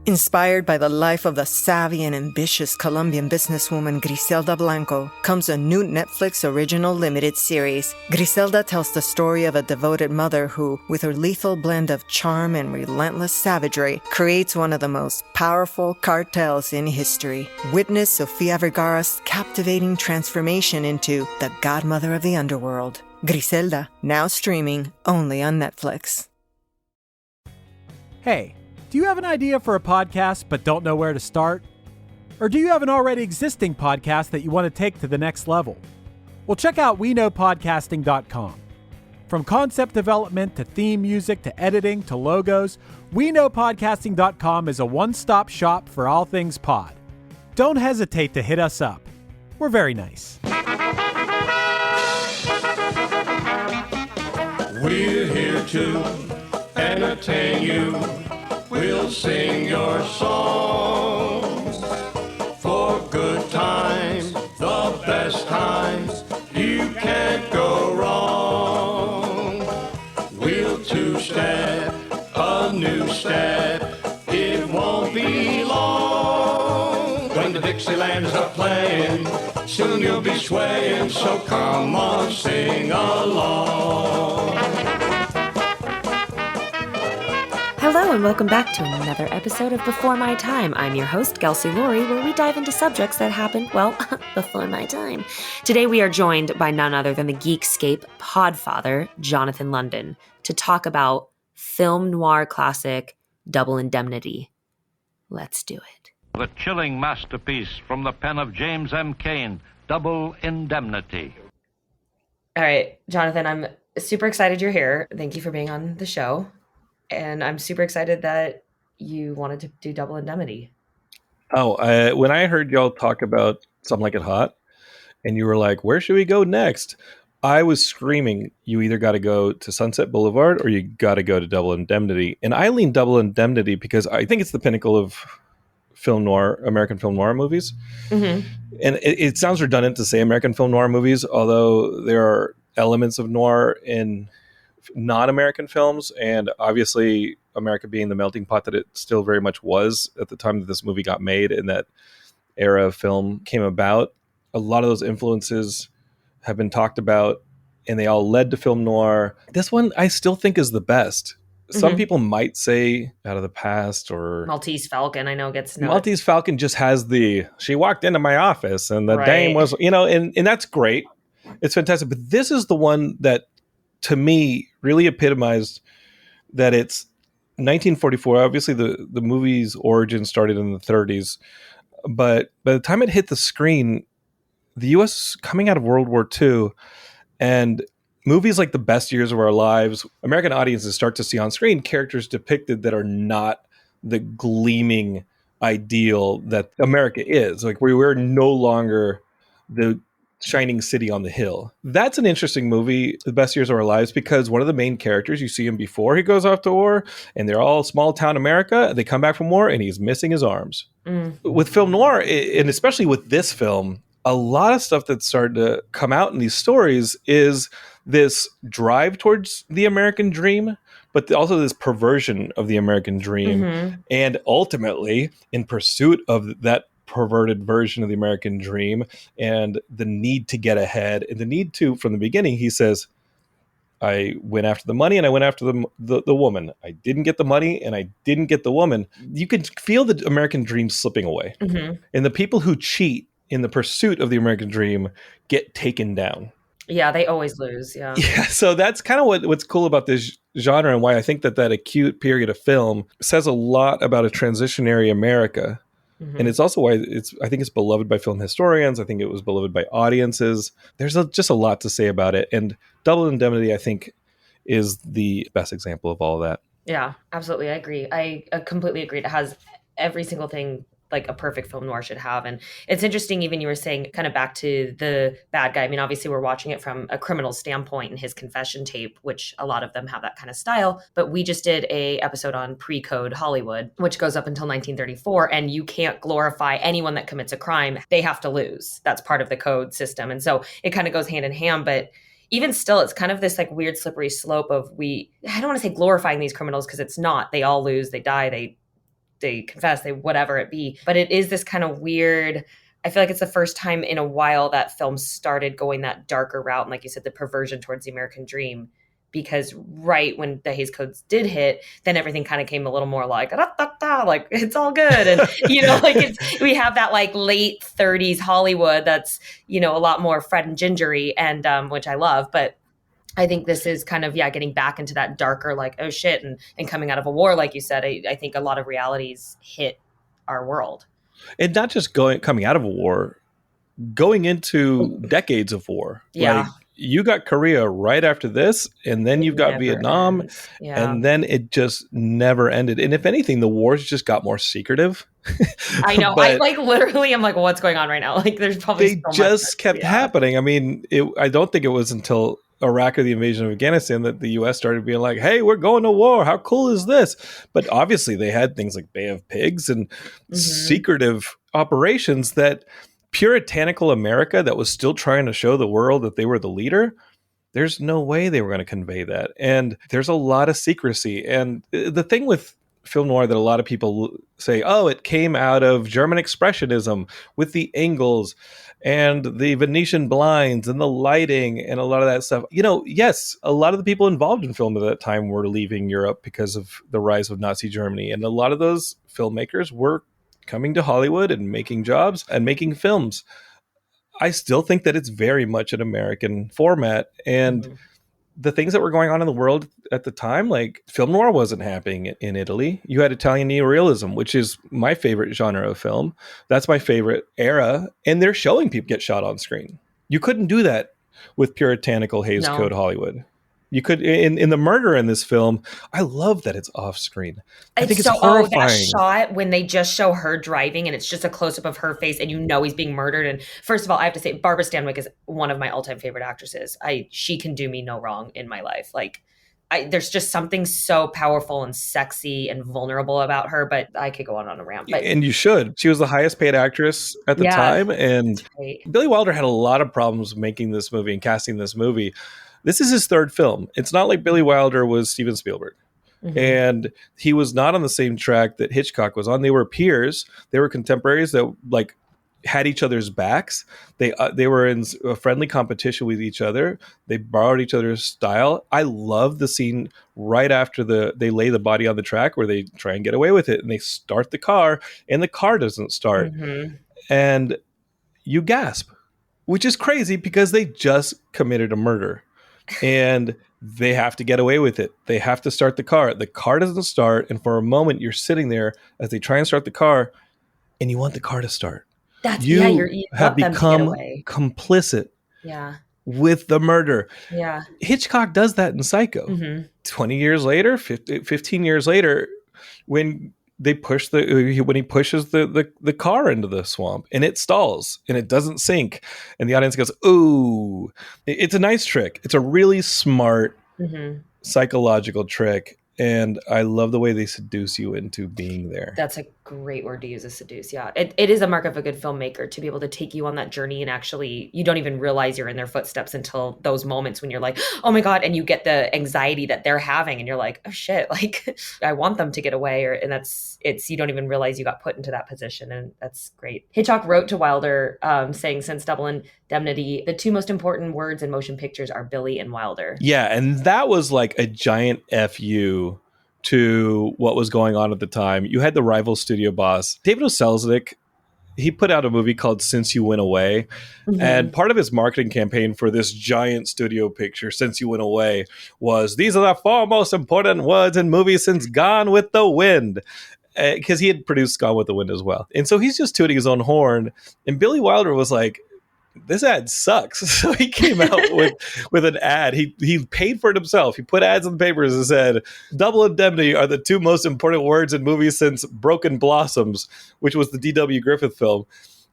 Inspired by the life of the savvy and ambitious Colombian businesswoman Griselda Blanco comes a new Netflix original limited series. Griselda tells the story of a devoted mother who, with her lethal blend of charm and relentless savagery, creates one of the most powerful cartels in history. Witness Sofia Vergara's captivating transformation into the godmother of the underworld. Griselda, now streaming only on Netflix. Hey, do you have an idea for a podcast but don't know where to start? Or do you have an already existing podcast that you want to take to the next level? Well, check out WeKnowPodcasting.com. From concept development to theme music to editing to logos, WeKnowPodcasting.com is a one-stop shop for all things pod. Don't hesitate to hit us up. We're very nice. We're here to entertain you. We'll sing your songs for good times, the best times. You can't go wrong. We'll two-step, a new step. It won't be long. When the Dixieland's are playing, soon you'll be swaying. So come on, sing along. Hello and welcome back to another episode of Before My Time. I'm your host, Kelsey Laurie, where we dive into subjects that happened, well, before my time. Today we are joined by none other than the Geekscape podfather, Jonathan London, to talk about film noir classic Double Indemnity. Let's do it. The chilling masterpiece from the pen of James M. Cain, Double Indemnity. All right, Jonathan, I'm super excited you're here. Thank you for being on the show. And I'm super excited that you wanted to do Double Indemnity. Oh, when I heard y'all talk about Something Like It Hot, and you were like, where should we go next? I was screaming, you either got to go to Sunset Boulevard or you got to go to Double Indemnity. And I lean Double Indemnity because I think it's the pinnacle of film noir, American film noir movies. Mm-hmm. And it sounds redundant to say American film noir movies, although there are elements of noir in non-American films, and obviously America being the melting pot that it still very much was at the time that this movie got made and that era of film came about. A lot of those influences have been talked about and they all led to film noir. This one I still think is the best. Some people might say Out of the Past or Maltese Falcon, I know gets Maltese Falcon just has she walked into my office and the dame was, and that's great. It's fantastic. But this is the one that to me really epitomized that it's 1944. Obviously the movie's origin started in the 30s, but by the time it hit the screen, the US is coming out of World War II, and movies like The Best Years of Our Lives, American audiences start to see on screen characters depicted that are not the gleaming ideal that America is. Like we're no longer the shining city on the hill. That's an interesting movie, The Best Years of Our Lives, because one of the main characters, you see him before he goes off to war, and they're all small town America. They come back from war, and he's missing his arms. With film noir, and especially with this film, a lot of stuff that's started to come out in these stories is this drive towards the American dream, but also this perversion of the American dream. And ultimately, in pursuit of that perverted version of the American dream and the need to get ahead and the need to, from the beginning, he says, I went after the money and I went after the woman. I didn't get the money and I didn't get the woman. You can feel the American dream slipping away. And the people who cheat in the pursuit of the American dream get taken down. Yeah, they always lose. Yeah. So that's kind of what's cool about this genre and why I think that acute period of film says a lot about a transitionary America. And it's also why I think it's beloved by film historians. I think it was beloved by audiences. There's just a lot to say about it. And Double Indemnity, I think, is the best example of all that. Yeah, absolutely. I agree. I completely agree. It has every single thing like a perfect film noir should have. And it's interesting, even you were saying kind of back to the bad guy. I mean, obviously we're watching it from a criminal standpoint in his confession tape, which a lot of them have that kind of style. But we just did a episode on pre-code Hollywood, which goes up until 1934. And you can't glorify anyone that commits a crime. They have to lose. That's part of the code system. And so it kind of goes hand in hand. But even still, it's kind of this like weird slippery slope of I don't want to say glorifying these criminals because it's not. They all lose, they die, they they confess, they whatever it be. But it is this kind of weird, I feel like it's the first time in a while that films started going that darker route. And like you said, the perversion towards the American dream, because right when the Hays Codes did hit, then everything kind of came a little more like, da, da, da, like it's all good. And, like we have that like late 30s Hollywood that's, a lot more Fred and gingery, and which I love. But I think this is kind of, getting back into that darker, like, oh shit. And coming out of a war, like you said, I think a lot of realities hit our world. And not just coming out of a war, going into decades of war. Yeah. Like, you got Korea right after this, and then you've got Vietnam, and then it just never ended. And if anything, the wars just got more secretive. I know. I literally, I'm like, well, what's going on right now? Like, there's probably they just kept happening. I mean, I don't think it was until Iraq or the invasion of Afghanistan that the U.S. started being like, hey, we're going to war. How cool is this? But obviously they had things like Bay of Pigs and secretive operations that puritanical America that was still trying to show the world that they were the leader. There's no way they were going to convey that. And there's a lot of secrecy. And the thing with film noir that a lot of people say, oh, it came out of German Expressionism with the angles and the Venetian blinds and the lighting and a lot of that stuff. Yes, a lot of the people involved in film at that time were leaving Europe because of the rise of Nazi Germany. And a lot of those filmmakers were coming to Hollywood and making jobs and making films. I still think that it's very much an American format. And the things that were going on in the world at the time, like film noir wasn't happening in Italy. You had Italian neorealism, which is my favorite genre of film. That's my favorite era. And they're showing people get shot on screen. You couldn't do that with puritanical Hays Code Hollywood. You could in the murder in this film. I love that it's off screen. I think it's horrifying. That shot when they just show her driving and it's just a close up of her face and he's being murdered. And first of all, I have to say Barbara Stanwyck is one of my all time favorite actresses. She can do me no wrong in my life. Like there's just something so powerful and sexy and vulnerable about her. But I could go on a rant. But, and you should. She was the highest paid actress at the time, and Billy Wilder had a lot of problems making this movie and casting this movie. This is his third film. It's not like Billy Wilder was Steven Spielberg. And he was not on the same track that Hitchcock was on. They were peers. They were contemporaries that like had each other's backs. They were in a friendly competition with each other. They borrowed each other's style. I love the scene right after they lay the body on the track where they try and get away with it. And they start the car and the car doesn't start. And you gasp, which is crazy because they just committed a murder. And they have to get away with it. They have to start the car. The car doesn't start. And for a moment, you're sitting there as they try and start the car, and you want the car to start. You have become complicit with the murder. Yeah. Hitchcock does that in Psycho. 20 years later, 15 years later, when he pushes the car into the swamp and it stalls and it doesn't sink and the audience goes, ooh. It's a nice trick. It's a really smart psychological trick. And I love the way they seduce you into being there. That's a great word to use, is seduce. Yeah. It is a mark of a good filmmaker to be able to take you on that journey and actually, you don't even realize you're in their footsteps until those moments when you're like, oh my God. And you get the anxiety that they're having and you're like, oh shit, like I want them to get away. You don't even realize you got put into that position. And that's great. Hitchcock wrote to Wilder saying, since Double Indemnity, the two most important words in motion pictures are Billy and Wilder. Yeah. And that was like a giant FU to what was going on at the time. You had the rival studio boss, David O. Selznick. He put out a movie called Since You Went Away. And part of his marketing campaign for this giant studio picture, Since You Went Away, was these are the four most important words in movies since Gone with the Wind. Because he had produced Gone with the Wind as well. And so he's just tooting his own horn. And Billy Wilder was like, this ad sucks. So he came out with an ad. He paid for it himself. He put ads in the papers and said, Double Indemnity are the two most important words in movies since Broken Blossoms, which was the D.W. Griffith film.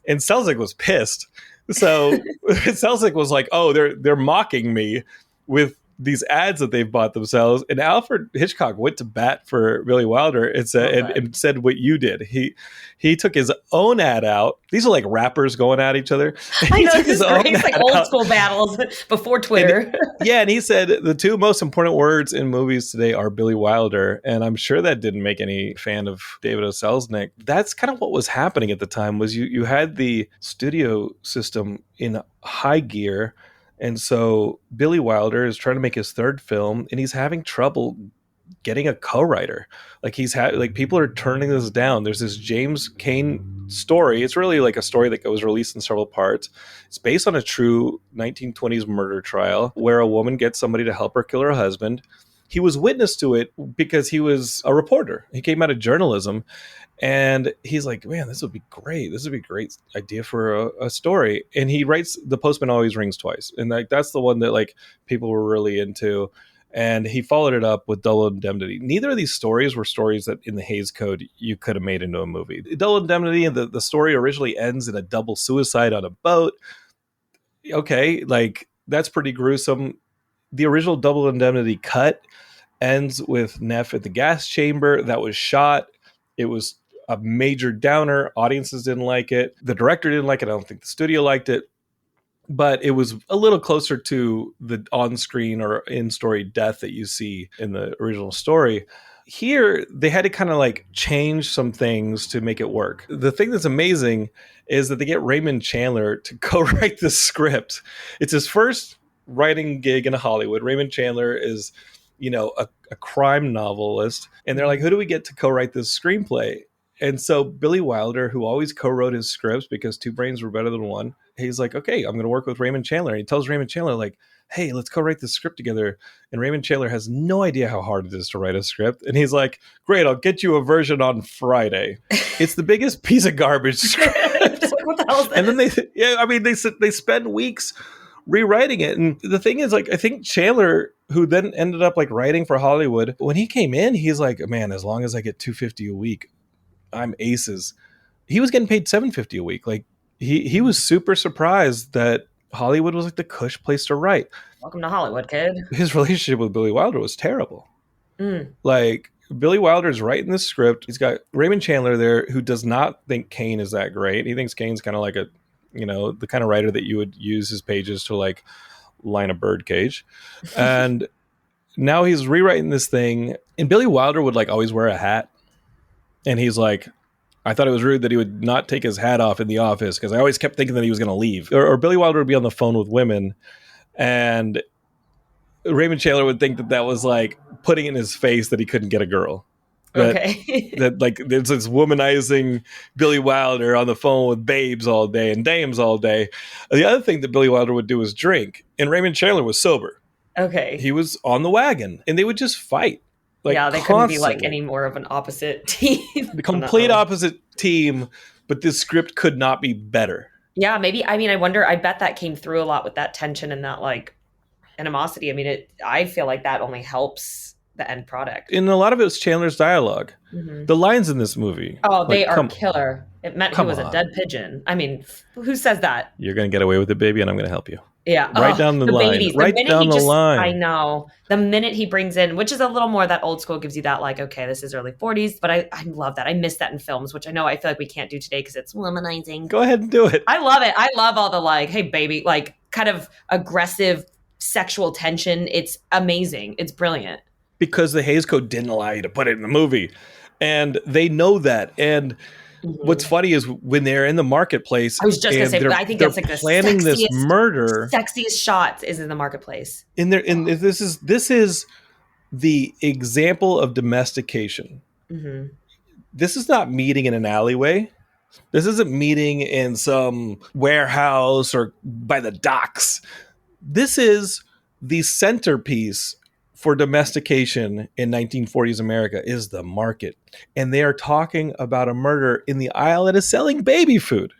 And Selznick was pissed. So Selznick was like, oh, they're mocking me with these ads that they've bought themselves. And Alfred Hitchcock went to bat for Billy Wilder and said what you did. He took his own ad out. These are like rappers going at each other. I know, this is great. It's like old school battles before Twitter. And he said the two most important words in movies today are Billy Wilder. And I'm sure that didn't make any fan of David O. Selznick. That's kind of what was happening at the time, was you had the studio system in high gear. And so Billy Wilder is trying to make his third film, and he's having trouble getting a co-writer. Like people are turning this down. There's this James Cain story. It's really like a story that was released in several parts. It's based on a true 1920s murder trial where a woman gets somebody to help her kill her husband. He was witness to it because he was a reporter. He came out of journalism. And he's like, man, this would be great. This would be a great idea for a story. And he writes The Postman Always Rings Twice. And like that's the one that like people were really into. And he followed it up with Double Indemnity. Neither of these stories were stories that in the Hays Code you could have made into a movie. Double Indemnity, and the story originally ends in a double suicide on a boat. Okay, like that's pretty gruesome. The original Double Indemnity cut ends with Neff at the gas chamber. That was shot. It was a major downer. Audiences didn't like it. The director didn't like it. I don't think the studio liked it. But it was a little closer to the on-screen or in-story death that you see in the original story. Here, they had to kind of like change some things to make it work. The thing that's amazing is that they get Raymond Chandler to co-write the script. It's his first writing gig in Hollywood. Raymond Chandler is, a crime novelist. And they're like, who do we get to co-write this screenplay? And so Billy Wilder, who always co-wrote his scripts because two brains were better than one, he's like, okay, I'm going to work with Raymond Chandler. And he tells Raymond Chandler, like, hey, let's co-write this script together. And Raymond Chandler has no idea how hard it is to write a script. And he's like, great, I'll get you a version on Friday. It's the biggest piece of garbage script. What the hell is this? And then they spend weeks rewriting it. And the thing is, like, I think Chandler, who then ended up like writing for Hollywood, when he came in, he's like, man, as long as I get $250 a week, I'm aces. He was getting paid $750 a week. Like he was super surprised that Hollywood was like the cush place to write. Welcome to Hollywood, kid. His relationship with Billy Wilder was terrible. Like Billy Wilder's writing this script. He's got Raymond Chandler there who does not think Cain is that great. He thinks Cain's kind of like the kind of writer that you would use his pages to like line a birdcage. And now he's rewriting this thing. And Billy Wilder would like always wear a hat. And he's like, I thought it was rude that he would not take his hat off in the office because I always kept thinking that he was going to leave. Or Billy Wilder would be on the phone with women, and Raymond Chandler would think that was like putting in his face that he couldn't get a girl. That like there's this womanizing Billy Wilder on the phone with babes all day and dames all day. The other thing that Billy Wilder would do is drink, and Raymond Chandler was sober. Okay. He was on the wagon, and they would just fight. Like, yeah, they couldn't be like any more of an opposite team. The complete opposite team, but this script could not be better. Yeah, maybe. I mean, I wonder, I bet that came through a lot with that tension and that like animosity. I mean, I feel like that only helps the end product. And a lot of it was Chandler's dialogue. Mm-hmm. The lines in this movie. Oh, they are killer. It meant he was a dead pigeon. I mean, who says that? You're going to get away with it, baby, and I'm going to help you. Yeah. Right down the line. Babies. Right down the line. I know. The minute he brings in, which is a little more that old school, gives you that like, okay, this is early 40s. But I love that. I miss that in films, which I feel like we can't do today because it's womanizing. Go ahead and do it. I love it. I love all the like, hey, baby, like kind of aggressive sexual tension. It's amazing. It's brilliant. Because the Hays Code didn't allow you to put it in the movie. And they know that. And what's funny is when they're in the marketplace, I was just gonna say, I think it's like the planning this murder. Sexiest shots is in the marketplace. This is the example of domestication. Mm-hmm. This is not meeting in an alleyway. This isn't meeting in some warehouse or by the docks. This is the centerpiece for domestication in 1940s America is the market. And they are talking about a murder in the aisle that is selling baby food.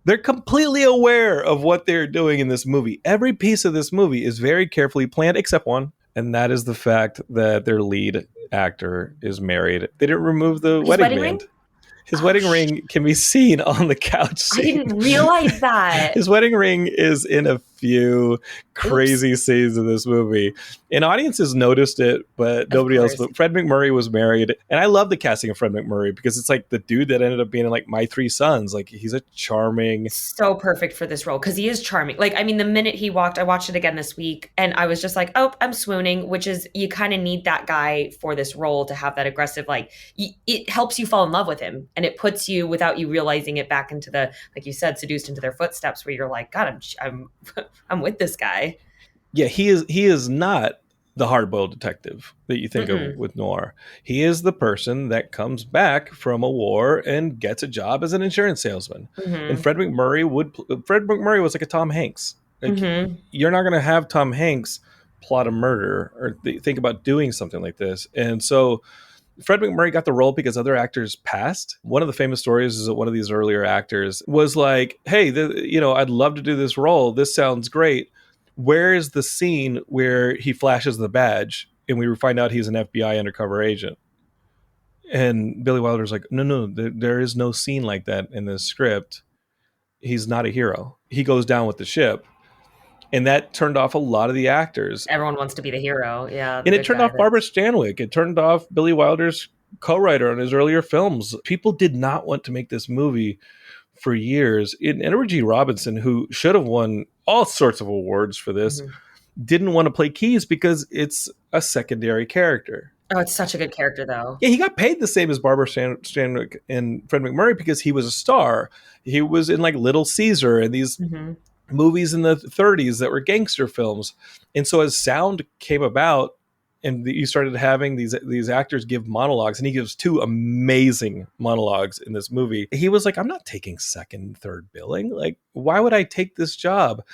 They're completely aware of what they're doing in this movie. Every piece of this movie is very carefully planned, except one. And that is the fact that their lead actor is married. They didn't remove the wedding band. His wedding ring can be seen on the couch scene. I didn't realize that. His wedding ring is in a few crazy scenes in this movie. And audiences noticed it, but nobody else. But Fred MacMurray was married. And I love the casting of Fred MacMurray because it's like the dude that ended up being in like My Three Sons. Like he's a charming. So perfect for this role because he is charming. Like, I mean, the minute he walked, I watched it again this week and I was just like, oh, I'm swooning, which is you kind of need that guy for this role to have that aggressive, like it helps you fall in love with him and it puts you without you realizing it back into the, like you said, seduced into their footsteps where you're like, God, I'm with this guy. Yeah, he is not the hard-boiled detective that you think of with noir. He is the person that comes back from a war and gets a job as an insurance salesman. And Fred MacMurray was like a Tom Hanks. Like, you're not going to have Tom Hanks plot a murder or think about doing something like this. And so Fred MacMurray got the role because other actors passed. One of the famous stories is that one of these earlier actors was like, hey, I'd love to do this role. This sounds great. Where is the scene where he flashes the badge and we find out he's an FBI undercover agent? And Billy Wilder's like, no, there is no scene like that in this script. He's not a hero. He goes down with the ship. And that turned off a lot of the actors. Everyone wants to be the hero. Yeah. And it turned off Barbara Stanwyck. It turned off Billy Wilder's co-writer on his earlier films. People did not want to make this movie for years. And Edward G. Robinson, who should have won all sorts of awards for this, didn't want to play Keyes because it's a secondary character. Oh, it's such a good character, though. Yeah, he got paid the same as Barbara Stanwyck and Fred MacMurray because he was a star. He was in like Little Caesar and these movies in the 30s that were gangster films. And so as sound came about and you started having these actors give monologues, and he gives two amazing monologues in this movie, he was like, I'm not taking second, third billing. Like, why would I take this job?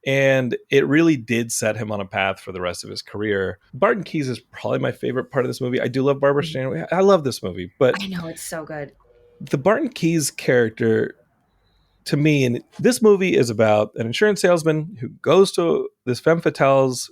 And it really did set him on a path for the rest of his career. Barton Keyes is probably my favorite part of this movie. I do love Barbara Stanwyck. I love this movie, but I know it's so good. The Barton Keyes character, to me, and this movie is about an insurance salesman who goes to this femme fatale's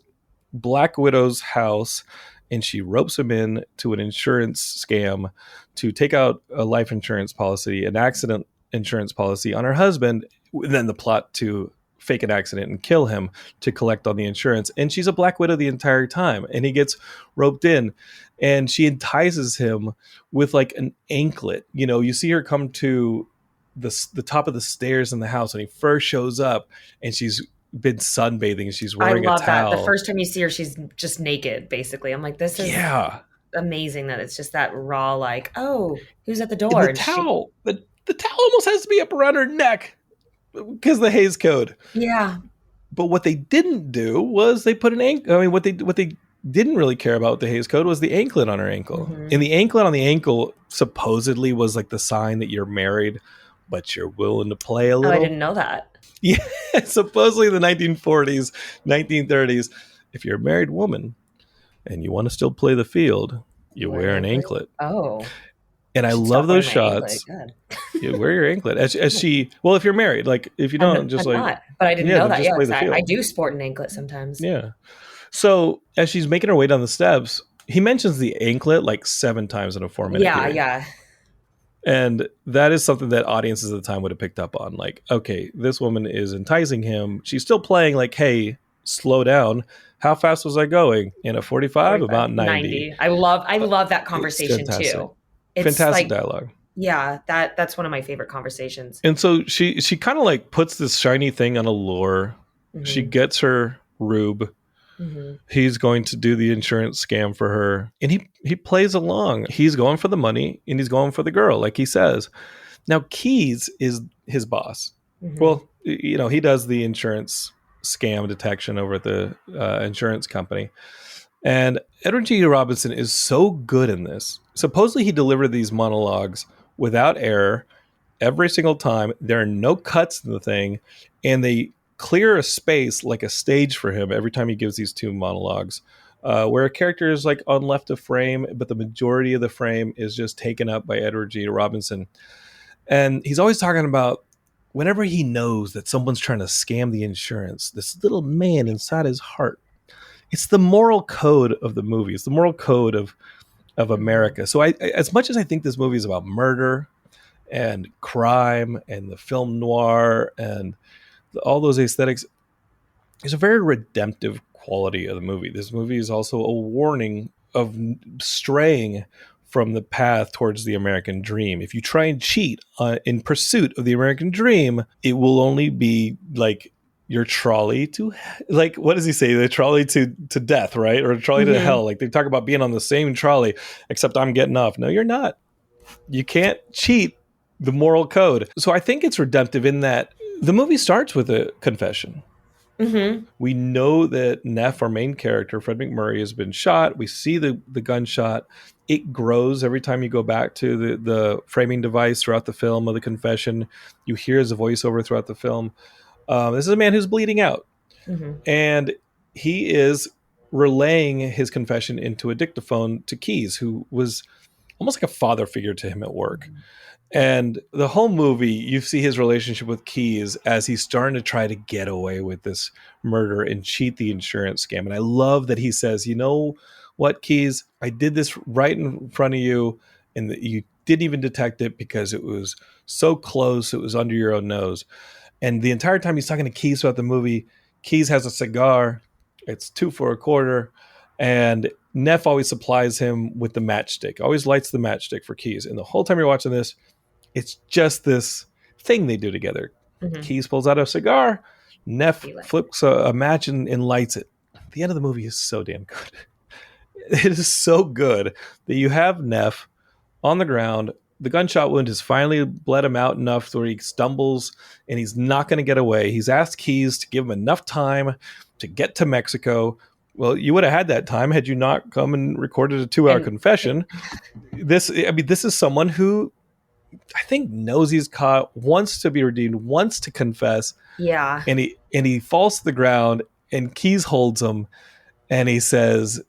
Black Widow's house, and she ropes him in to an insurance scam to take out a life insurance policy, an accident insurance policy on her husband, and then the plot to fake an accident and kill him to collect on the insurance. And she's a Black Widow the entire time, and he gets roped in, and she entices him with like an anklet. You know, you see her come to the top of the stairs in the house when he first shows up, and she's been sunbathing and she's wearing a towel. I love that. The first time you see her, she's just naked, basically. I'm like, this is amazing that it's just that raw, like, oh, who's at the door? And the towel, the towel almost has to be up around her neck because of the Hays Code. Yeah. But what they didn't do was they put an ankle. I mean, what they didn't really care about with the Hays Code was the anklet on her ankle. And the anklet on the ankle supposedly was like the sign that you're married, but you're willing to play a little. Oh, I didn't know that. Yeah, supposedly in the 1940s, 1930s, if you're a married woman and you want to still play the field, you wear an anklet. Oh. And I love those shots. You wear your anklet. As she, well, if you're married, like if you don't, I'm not, but I didn't know that. Yeah, I do sport an anklet sometimes. Yeah. So as she's making her way down the steps, he mentions the anklet like 7 times in a 4-minute period. Yeah. And that is something that audiences at the time would have picked up on. Like, okay, this woman is enticing him. She's still playing like, hey, slow down. How fast was I going? In a 45? About 90. I love that conversation too. It's fantastic dialogue. Yeah, that's one of my favorite conversations. And so she kind of like puts this shiny thing on a lure. She gets her rube. He's going to do the insurance scam for her, and he plays along. He's going for the money and he's going for the girl, like he says. Now Keyes is his boss. Well, you know, he does the insurance scam detection over at the insurance company, and Edward G. Robinson is so good in this. Supposedly he delivered these monologues without error every single time. There are no cuts in the thing, and they clear a space like a stage for him every time he gives these 2 monologues, where a character is like on left of frame, but the majority of the frame is just taken up by Edward G. Robinson. And he's always talking about whenever he knows that someone's trying to scam the insurance, this little man inside his heart, it's the moral code of the movie. It's the moral code of America. So I, as much as I think this movie is about murder and crime and the film noir and all those aesthetics, there's a very redemptive quality of the movie. This movie is also a warning of straying from the path towards the American dream. If you try and cheat in pursuit of the American dream, it will only be like your trolley to, like, what does he say? The trolley to death, right? Or a trolley to hell. Like, they talk about being on the same trolley, except I'm getting off. No, you're not. You can't cheat the moral code. So I think it's redemptive in that the movie starts with a confession. We know that Neff, our main character, Fred McMurray, has been shot. We see the gunshot. It grows every time you go back to the framing device throughout the film of the confession. You hear his voiceover throughout the film. This is a man who's bleeding out. And he is relaying his confession into a dictaphone to Keyes, who was almost like a father figure to him at work. And the whole movie, you see his relationship with Keyes as he's starting to try to get away with this murder and cheat the insurance scam. And I love that he says, you know what, Keyes, I did this right in front of you, and you didn't even detect it because it was so close, it was under your own nose. And the entire time he's talking to Keyes about the movie, Keyes has a cigar. It's 2 for a quarter. And Neff always supplies him with the matchstick, always lights the matchstick for Keyes. And the whole time you're watching this, it's just this thing they do together. Keyes pulls out a cigar. Neff flips a match and lights it. The end of the movie is so damn good. It is so good that you have Neff on the ground. The gunshot wound has finally bled him out enough where he stumbles and he's not going to get away. He's asked Keyes to give him enough time to get to Mexico. Well, you would have had that time had you not come and recorded a 2-hour confession. This is someone who I think knows he's caught, wants to be redeemed, wants to confess. Yeah. And he falls to the ground and Keyes holds him and he says,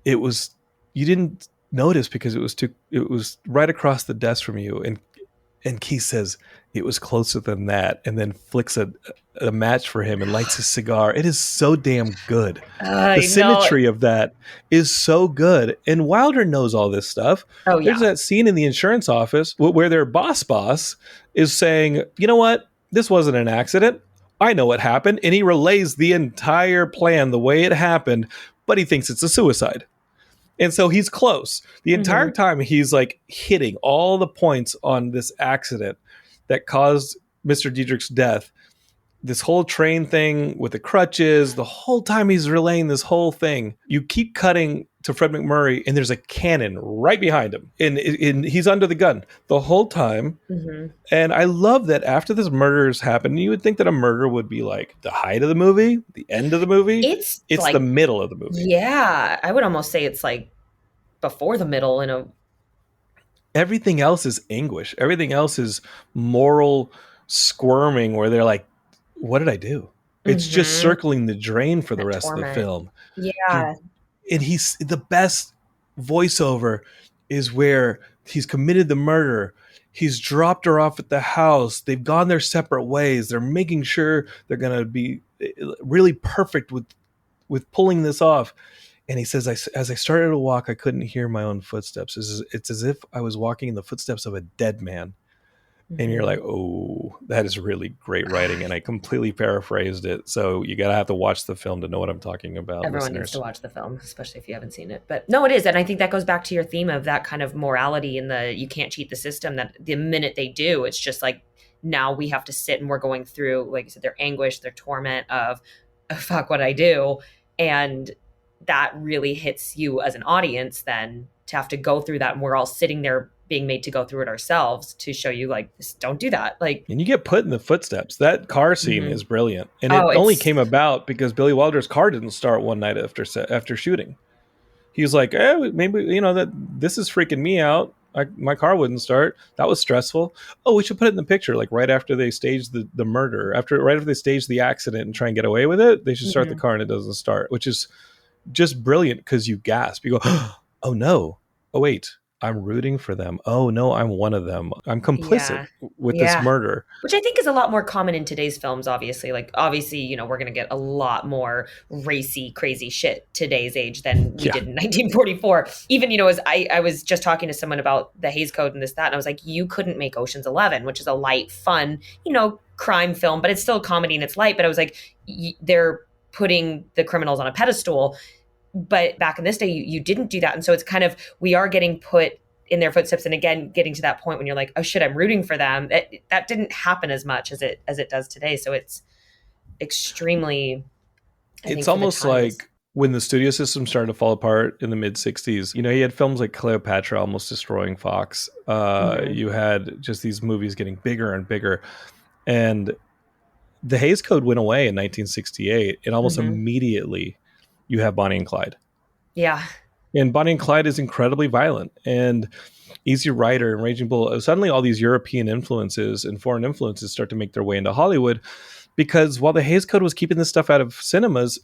you didn't notice because it was right across the desk from you. And Keyes says, it was closer than that, and then flicks a match for him and lights his cigar. It is so damn good. The symmetry of that is so good. And Wilder knows all this stuff. Oh, yeah. There's that scene in the insurance office where their boss is saying, you know what? This wasn't an accident. I know what happened. And he relays the entire plan, the way it happened, but he thinks it's a suicide. And so he's close. The entire time he's like hitting all the points on this accident that caused Mr. Diedrich's death. This whole train thing with the crutches, the whole time he's relaying this whole thing. You keep cutting to Fred McMurray and there's a cannon right behind him. And he's under the gun the whole time. And I love that after this murder has happened, you would think that a murder would be like the height of the movie, the end of the movie. It's like, the middle of the movie. Yeah. I would almost say it's like before the middle Everything else is anguish. Everything else is moral squirming where they're like, what did I do? It's just circling the drain for the rest of the film. Yeah. And he's the best voiceover is where he's committed the murder. He's dropped her off at the house. They've gone their separate ways. They're making sure they're going to be really perfect with pulling this off. And he says, as I started to walk, I couldn't hear my own footsteps. It's as if I was walking in the footsteps of a dead man. And you're like, oh, that is really great writing. And I completely paraphrased it. So you have to watch the film to know what I'm talking about. Everyone needs to watch the film, especially if you haven't seen it. But no, it is. And I think that goes back to your theme of that kind of morality and you can't cheat the system, that the minute they do, it's just like, now we have to sit and we're going through, like you said, their anguish, their torment of, oh, fuck, what I do. And that really hits you as an audience then to have to go through that. And we're all sitting there being made to go through it ourselves to show you like, don't do that. Like, and you get put in the footsteps. That car scene is brilliant. And it only came about because Billy Wilder's car didn't start one night after shooting. He was like, maybe, that this is freaking me out. My car wouldn't start. That was stressful. Oh, we should put it in the picture. Like right after they stage the murder, right after they stage the accident and try and get away with it, they should start the car and it doesn't start, which is just brilliant because you gasp. You go, oh no. Oh wait, I'm rooting for them. Oh no, I'm one of them. I'm complicit with this murder. Which I think is a lot more common in today's films, obviously. Like, obviously, we're going to get a lot more racy, crazy shit today's age than we did in 1944. Even, as I was just talking to someone about the Hays Code and this, that, and I was like, you couldn't make Ocean's 11, which is a light, fun, crime film, but it's still a comedy and it's light. But I was like, they're putting the criminals on a pedestal. But back in this day, you didn't do that. And so it's kind of, we are getting put in their footsteps. And again, getting to that point when you're like, oh shit, I'm rooting for them. That didn't happen as much as it does today. So it's extremely, it's almost like when the studio system started to fall apart in the mid 60s, you had films like Cleopatra almost destroying Fox. You had just these movies getting bigger and bigger. And the Hays Code went away in 1968, and almost immediately you have Bonnie and Clyde. Yeah. And Bonnie and Clyde is incredibly violent. And Easy Rider and Raging Bull, suddenly all these European influences and foreign influences start to make their way into Hollywood, because while the Hays Code was keeping this stuff out of cinemas,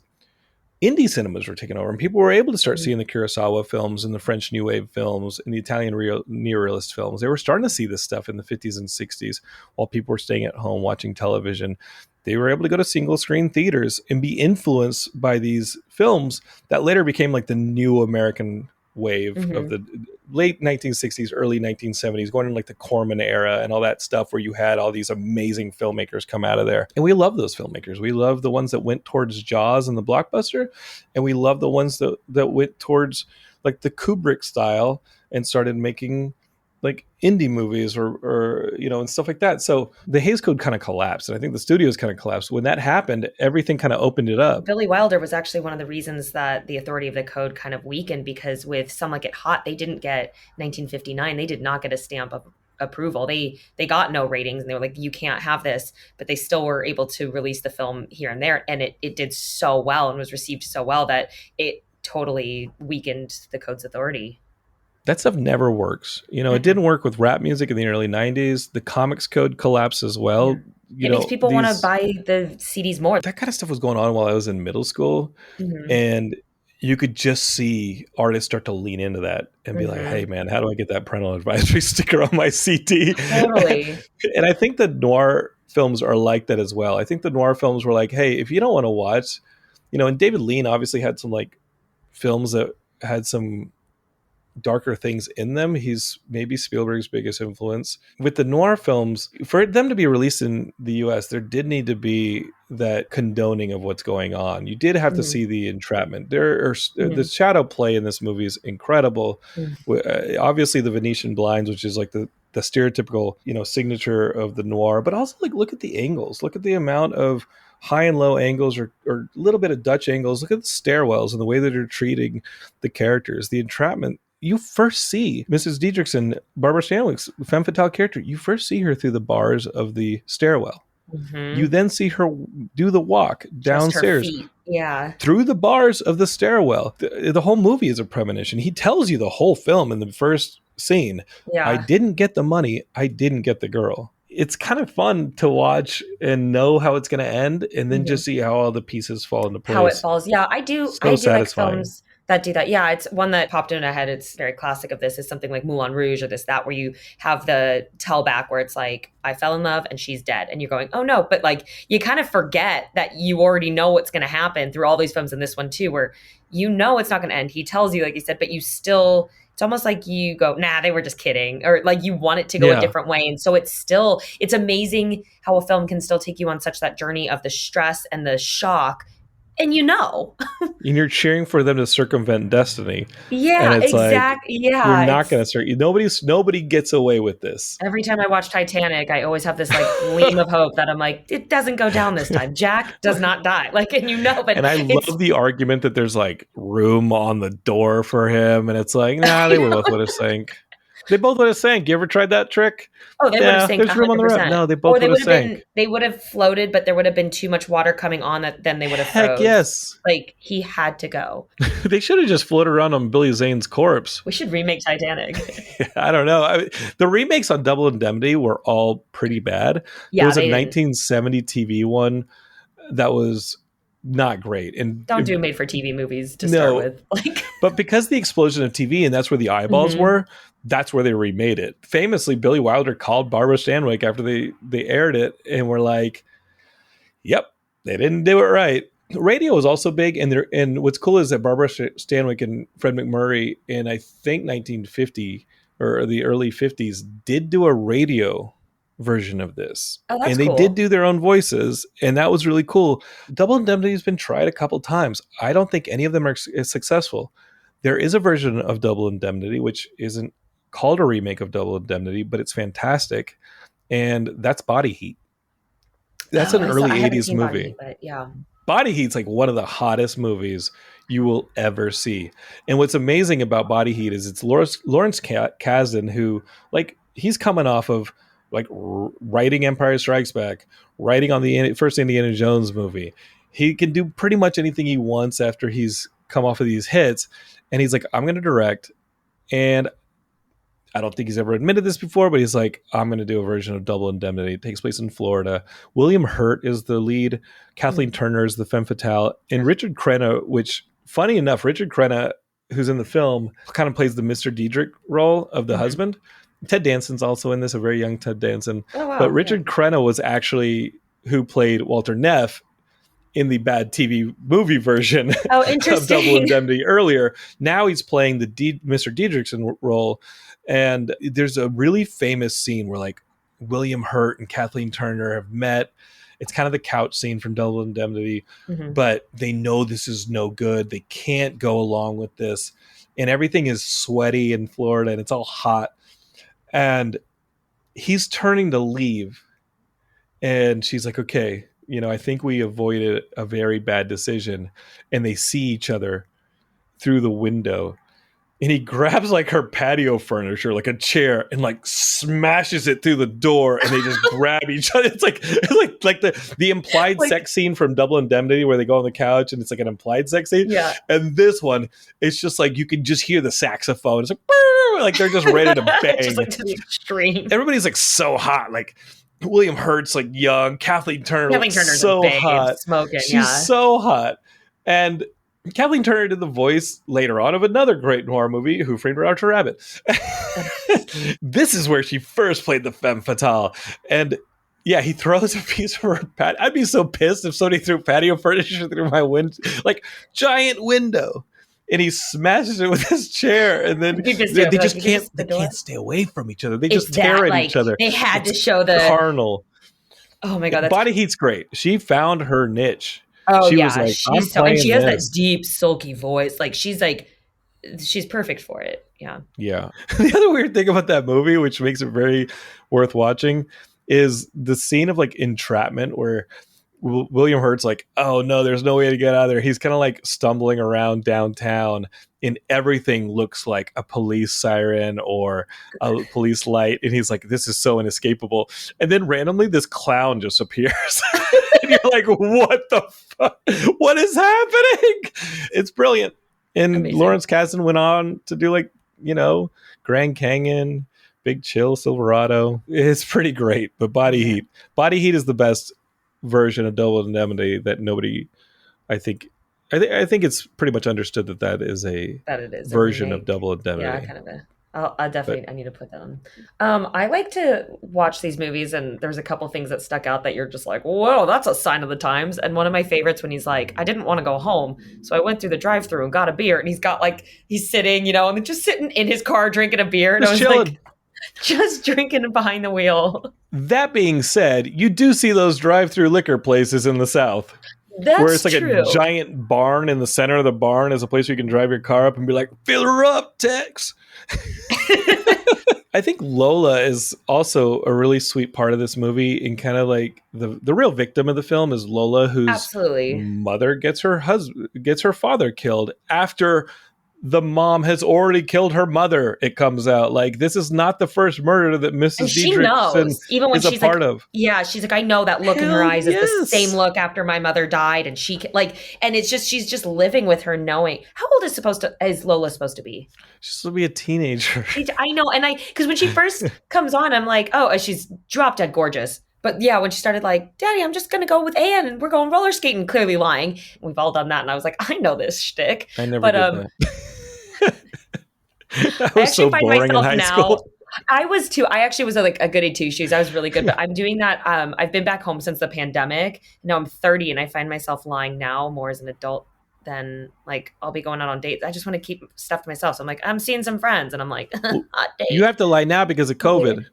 indie cinemas were taking over, and people were able to start seeing the Kurosawa films and the French New Wave films and the Italian neorealist films. They were starting to see this stuff in the 50s and 60s while people were staying at home watching television. They were able to go to single screen theaters and be influenced by these films that later became like the new American wave of the late 1960s, early 1970s, going in like the Corman era and all that stuff, where you had all these amazing filmmakers come out of there. And we love those filmmakers. We love the ones that went towards Jaws and the blockbuster, and we love the ones that went towards like the Kubrick style and started making like indie movies or and stuff like that. So the Hays Code kind of collapsed, and I think the studios kind of collapsed. When that happened, everything kind of opened it up. Billy Wilder was actually one of the reasons that the authority of the code kind of weakened, because with Some Like It Hot, they didn't get 1959. They did not get a stamp of approval. They got no ratings, and they were like, you can't have this, but they still were able to release the film here and there. And it did so well and was received so well that it totally weakened the code's authority. That stuff never works. It didn't work with rap music in the early 90s. The comics code collapsed as well. It makes people want to buy the CDs more. That kind of stuff was going on while I was in middle school. And you could just see artists start to lean into that and be like, hey, man, how do I get that parental advisory sticker on my CD? Totally. And I think the noir films are like that as well. I think the noir films were like, hey, if you don't want to watch, and David Lean obviously had some like films that had some darker things in them. He's maybe Spielberg's biggest influence. With the noir films, for them to be released in the US, there did need to be that condoning of what's going on. You did have to see the entrapment. The shadow play in this movie is incredible. Obviously the Venetian blinds, which is like the stereotypical, signature of the noir, but also like look at the angles. Look at the amount of high and low angles or a little bit of Dutch angles. Look at the stairwells and the way that they're treating the characters. The entrapment, you first see Mrs. Diedrichson, Barbara Stanwyck's femme fatale character. You first see her through the bars of the stairwell. You then see her do the walk downstairs. Through the bars of the stairwell. The whole movie is a premonition. He tells you the whole film in the first scene. I didn't get the money. I didn't get the girl. It's kind of fun to watch and know how it's going to end, and then just see how all the pieces fall into place. How it falls. Yeah, I do. So I do satisfying. like films that do that. Yeah, it's one that popped in my head. It's very classic of this is something like Moulin Rouge or that, where you have the tell back where it's like, I fell in love and she's dead. And you're going, oh no. But like, you kind of forget that you already know what's going to happen through all these films, in this one too, where it's not going to end. He tells you, like you said, but you still, it's almost like you go, nah, they were just kidding. Or like you want it to go a different way. And so it's amazing how a film can still take you on such that journey of the stress and the shock. And and you're cheering for them to circumvent destiny. Yeah, and it's exactly. Like, you're not going to nobody gets away with this. Every time I watch Titanic, I always have this like gleam of hope that I'm like, it doesn't go down this time. Jack does not die. Like, but I love the argument that there's like room on the door for him, and it's like, nah, they both would have sank. They both would have sank. You ever tried that trick? Oh, they would have sank. There's room on the roof. No, they both would have sank. They would have floated, but there would have been too much water coming on that then they would have froze. Heck yes. Like, he had to go. They should have just floated around on Billy Zane's corpse. We should remake Titanic. I don't know. The remakes on Double Indemnity were all pretty bad. Yeah, there was a 1970 TV one that was not great. And don't do made for TV movies to start with. But because the explosion of TV, and that's where the eyeballs were, that's where they remade it. Famously, Billy Wilder called Barbara Stanwyck after they aired it and were like, yep, they didn't do it right. Radio was also big, and what's cool is that Barbara Stanwyck and Fred McMurray in, I think, 1950 or the early 50s did do a radio version of this. Oh, that's and they cool. did do their own voices, and that was really cool. Double Indemnity has been tried a couple times. I don't think any of them are successful. There is a version of Double Indemnity, which isn't called a remake of Double Indemnity, but it's fantastic. And that's Body Heat. That's an early 80s movie. Body Heat, but yeah. Body Heat's like one of the hottest movies you will ever see. And what's amazing about Body Heat is it's Lawrence Kasdan, who, like, he's coming off of like writing Empire Strikes Back, writing on the first Indiana Jones movie. He can do pretty much anything he wants after he's come off of these hits. And he's like, I'm going to direct. And I don't think he's ever admitted this before, but he's like, I'm going to do a version of Double Indemnity. It takes place in Florida. William Hurt is the lead. Kathleen Turner is the femme fatale. And Richard Crenna, which, funny enough, Richard Crenna, who's in the film, kind of plays the Mr. Diedrich role of the husband. Ted Danson's also in this, a very young Ted Danson. Oh, wow. But Richard Crenna was actually who played Walter Neff in the bad TV movie version of Double Indemnity earlier. Now he's playing the Mr. Diedrichson role. And there's a really famous scene where like William Hurt and Kathleen Turner have met. It's kind of the couch scene from Double Indemnity, but they know this is no good. They can't go along with this. And everything is sweaty in Florida and it's all hot. And he's turning to leave. And she's like, okay, I think we avoided a very bad decision. And they see each other through the window. And he grabs like her patio furniture, like a chair, and like smashes it through the door, and they just grab each other. It's like the implied sex scene from Double Indemnity where they go on the couch and it's like an implied sex scene. Yeah. And this one, it's just like you can just hear the saxophone. It's like, brr, like they're just ready to bang. Just like to the extreme. Everybody's like so hot. Like William Hurt's like young. Kathleen Turner's so hot. Smoking. She's so hot. And Kathleen Turner did the voice later on of another great noir movie, Who Framed Roger Rabbit. This is where she first played the femme fatale. And yeah, he throws a piece of her patio. I'd be so pissed if somebody threw patio furniture through my window, like giant window. And he smashes it with his chair. And then they just can't stay away from each other. They just tear at each other. They had to show the carnal. Oh my God. Body Heat's great. She found her niche. Oh, she yeah. was like, and she has that deep, sulky voice. Like, she's perfect for it. Yeah. Yeah. The other weird thing about that movie, which makes it very worth watching, is the scene of like entrapment where William Hurt's like, oh no, there's no way to get out of there. He's kind of like stumbling around downtown and everything looks like a police siren or a police light. And he's like, this is so inescapable. And then randomly this clown just appears. And you're like, what the fuck? What is happening? It's brilliant. And amazing. Lawrence Kasdan went on to do like, Grand Canyon, Big Chill, Silverado. It's pretty great. But Body Heat is the best version of Double Indemnity that nobody, I think it's pretty much understood that is a version of Double Indemnity. Yeah, kind of I need to put that on. I like to watch these movies, and there's a couple things that stuck out that you're just like, whoa, that's a sign of the times. And one of my favorites when he's like, I didn't want to go home, so I went through the drive-thru and got a beer. And he's sitting, and just sitting in his car drinking a beer. And I was chilling. Like, just drinking behind the wheel. That being said, you do see those drive-through liquor places in the South. That's where it's like true. A giant barn. In the center of the barn is a place where you can drive your car up and be like, fill her up, Tex. I think Lola is also a really sweet part of this movie, and kind of like the real victim of the film is Lola, whose mother gets her father killed after the mom has already killed her mother. It comes out like this is not the first murder that Mrs. Diedrichson even when is she's a part of. Yeah, she's like, I know that look in her eyes is the same look after my mother died, and and it's just she's just living with her knowing. How old is Lola supposed to be? She's supposed to be a teenager. I know, and because when she first comes on, I'm like, oh, she's drop dead gorgeous. But yeah, when she started like, Daddy, I'm just going to go with Anne and we're going roller skating, clearly lying. We've all done that. And I was like, I know this shtick. I never did that. That was so boring in high school. I was too. I actually was like a goody two shoes. I was really good, but I'm doing that. I've been back home since the pandemic. Now I'm 30 and I find myself lying now more as an adult than like I'll be going out on dates. I just want to keep stuff to myself. So I'm like, I'm seeing some friends and I'm like, hot date. You have to lie now because of COVID.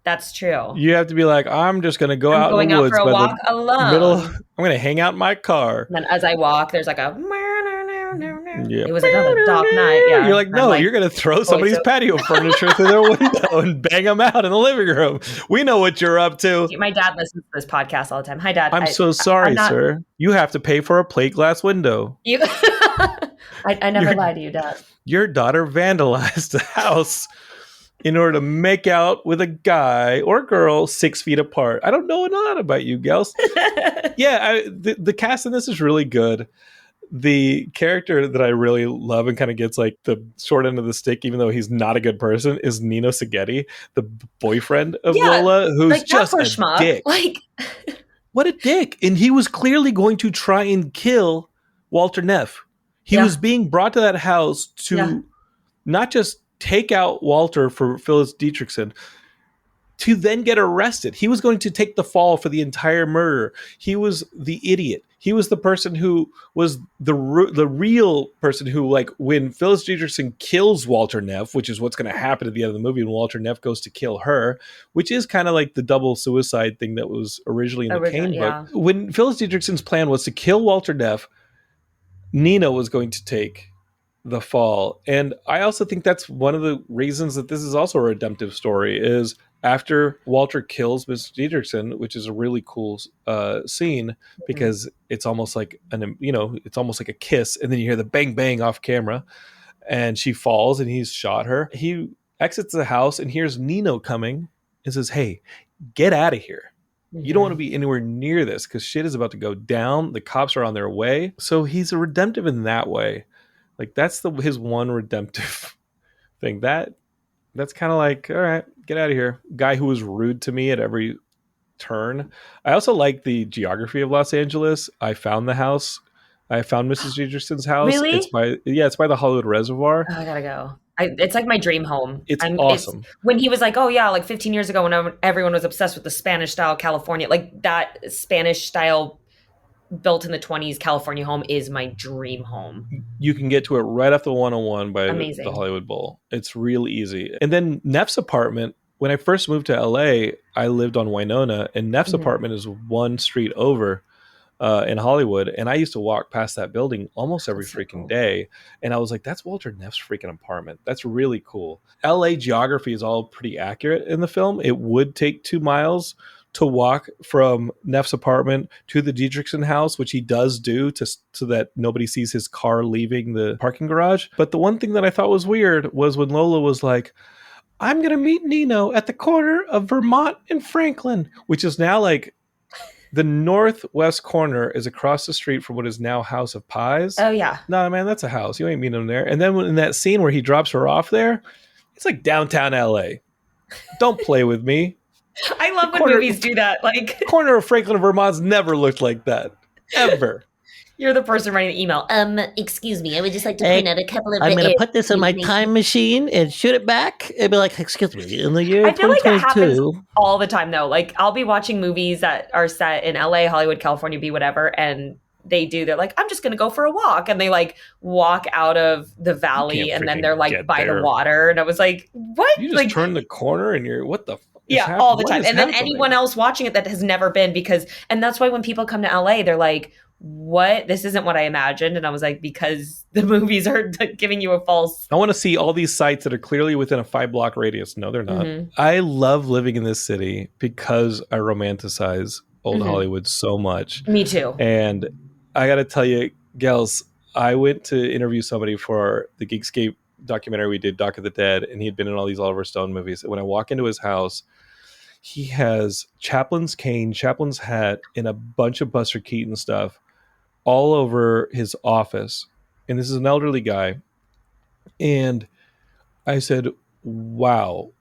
That's true. You have to be like, I'm just going to go I'm out going in the out woods for a by walk the alone. I'm going to hang out in my car. And then as I walk, there's like a. Yeah. It was another dark night. Yeah. You're like, no, you're going to throw somebody's patio furniture through their window and bang them out in the living room. We know what you're up to. My dad listens to this podcast all the time. Hi, Dad. I'm so sorry, sir. You have to pay for a plate glass window. I never lie to you, Dad. Your daughter vandalized the house in order to make out with a guy or girl 6 feet apart. I don't know a lot about you, gals. Yeah, the cast in this is really good. The character that I really love and kind of gets like the short end of the stick, even though he's not a good person, is Nino Seghetti, the boyfriend of Lola, who's like, just a dick. Like, what a dick. And he was clearly going to try and kill Walter Neff. He was being brought to that house to not just take out Walter for Phyllis Dietrichson, to then get arrested. He was going to take the fall for the entire murder. He was the idiot. He was the person who was the real person who, like, when Phyllis Dietrichson kills Walter Neff, which is what's going to happen at the end of the movie when Walter Neff goes to kill her, which is kind of like the double suicide thing that was originally in the Kane book. When Phyllis Dietrichson's plan was to kill Walter Neff, Nino was going to take the fall. And I also think that's one of the reasons that this is also a redemptive story, is after Walter kills Miss Dietrichson, which is a really cool scene, because it's almost like it's almost like a kiss, and then you hear the bang bang off camera, and she falls, and he's shot her. He exits the house and hears Nino coming and says, "Hey, get out of here. You don't want to be anywhere near this because shit is about to go down. The cops are on their way." So he's a redemptive in that way. Like, that's his one redemptive thing. That's kind of like, all right, get out of here. Guy who was rude to me at every turn. I also like the geography of Los Angeles. I found the house. I found Mrs. Dietrichson's house. Really? It's by the Hollywood Reservoir. Oh, I gotta go. It's like my dream home. It's awesome. When he was like, oh yeah, like 15 years ago when everyone was obsessed with the Spanish style California, like that Spanish style built in the 20s California home is my dream home. You can get to it right off the 101 by Amazing. The Hollywood Bowl. It's real easy. And then Neff's apartment, when I first moved to LA, I lived on Winona, and Neff's apartment is one street over in Hollywood. And I used to walk past that building almost every freaking day. And I was like, that's Walter Neff's freaking apartment. That's really cool. LA geography is all pretty accurate in the film. It would take 2 miles to walk from Neff's apartment to the Dietrichson house, which he does do so that nobody sees his car leaving the parking garage. But the one thing that I thought was weird was when Lola was like, I'm going to meet Nino at the corner of Vermont and Franklin, which is now like the northwest corner is across the street from what is now House of Pies. Oh, yeah. No, man, that's a house. You ain't meeting him there. And then in that scene where he drops her off there, it's like downtown LA. Don't play with me. I love when movies do that. Like, corner of Franklin and Vermont's never looked like that. Ever. You're the person writing the email. Excuse me, I would just like to point out a couple of... I'm going to put this in my time machine and shoot it back. It'd be like, excuse me, in the year I feel like that happens 2022. all the time, though. Like, I'll be watching movies that are set in LA, Hollywood, California, be whatever, and they're like, I'm just going to go for a walk. And they like walk out of the valley and then they're like by the water. And I was like, what? You just like, turn the corner and you're, what the yeah, all the time. And then anyone else watching it that has never been, and that's why when people come to LA, they're like, what? This isn't what I imagined. And I was like, because the movies are giving you a false... I want to see all these sites that are clearly within a 5-block radius. No, they're not. I love living in this city because I romanticize old Hollywood so much. Me too. And I got to tell you, gals, I went to interview somebody for the Geekscape documentary we did, Dock of the Dead, and he had been in all these Oliver Stone movies. When I walk into his house, he has Chaplin's cane, Chaplin's hat, and a bunch of Buster Keaton stuff all over his office. And this is an elderly guy. And I said, wow,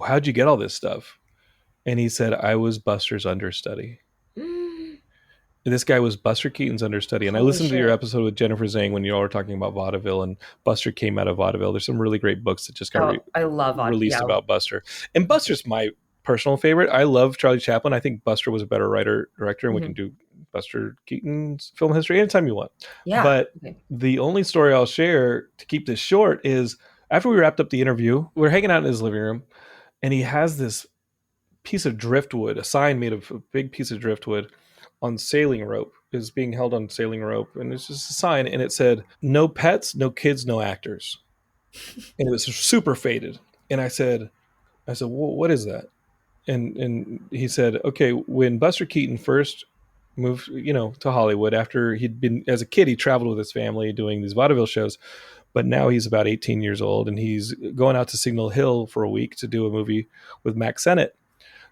how'd you get all this stuff? And he said, I was Buster's understudy. And this guy was Buster Keaton's understudy. And I listened to your episode with Jennifer Zhang when you all were talking about vaudeville, and Buster came out of vaudeville. There's some really great books that just got I love released about Buster. And Buster's my personal favorite. I love Charlie Chaplin. I think Buster was a better writer, director, and we can do Buster Keaton's film history anytime you want. Yeah. But the only story I'll share to keep this short is after we wrapped up the interview, we're hanging out in his living room, and he has this piece of driftwood, a sign made of a big piece of driftwood on sailing rope, is being held on sailing rope. And it's just a sign. And it said, no pets, no kids, no actors. And it was super faded. And I said, well, what is that? And he said, okay, when Buster Keaton first moved, to Hollywood, after he'd been, as a kid, he traveled with his family doing these vaudeville shows. But now he's about 18 years old, and he's going out to Signal Hill for a week to do a movie with Mack Sennett.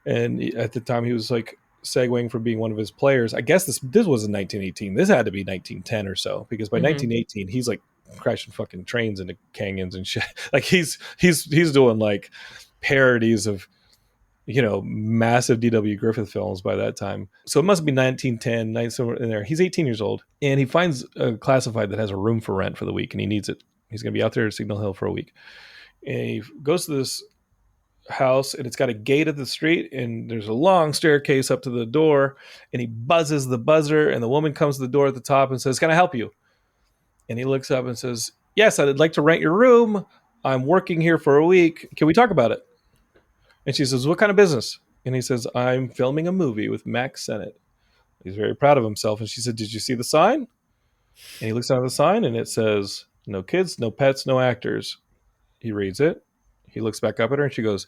And at the time, he was like segueing from being one of his players. I guess this was in 1918. This had to be 1910 or so, because by 1918, he's like crashing fucking trains into canyons and shit. Like he's doing like parodies of, massive D.W. Griffith films by that time. So it must be 1910, somewhere in there. He's 18 years old, and he finds a classified that has a room for rent for the week, and he needs it. He's going to be out there at Signal Hill for a week. And he goes to this house, and it's got a gate at the street, and there's a long staircase up to the door, and he buzzes the buzzer, and the woman comes to the door at the top and says, "Can I help you?" And he looks up and says, "Yes, I'd like to rent your room. I'm working here for a week. Can we talk about it?" And she says, "What kind of business?" And he says, "I'm filming a movie with Mack Sennett." He's very proud of himself. And she said, "Did you see the sign?" And he looks down at the sign, and it says, "No kids, no pets, no actors." He reads it. He looks back up at her, and she goes,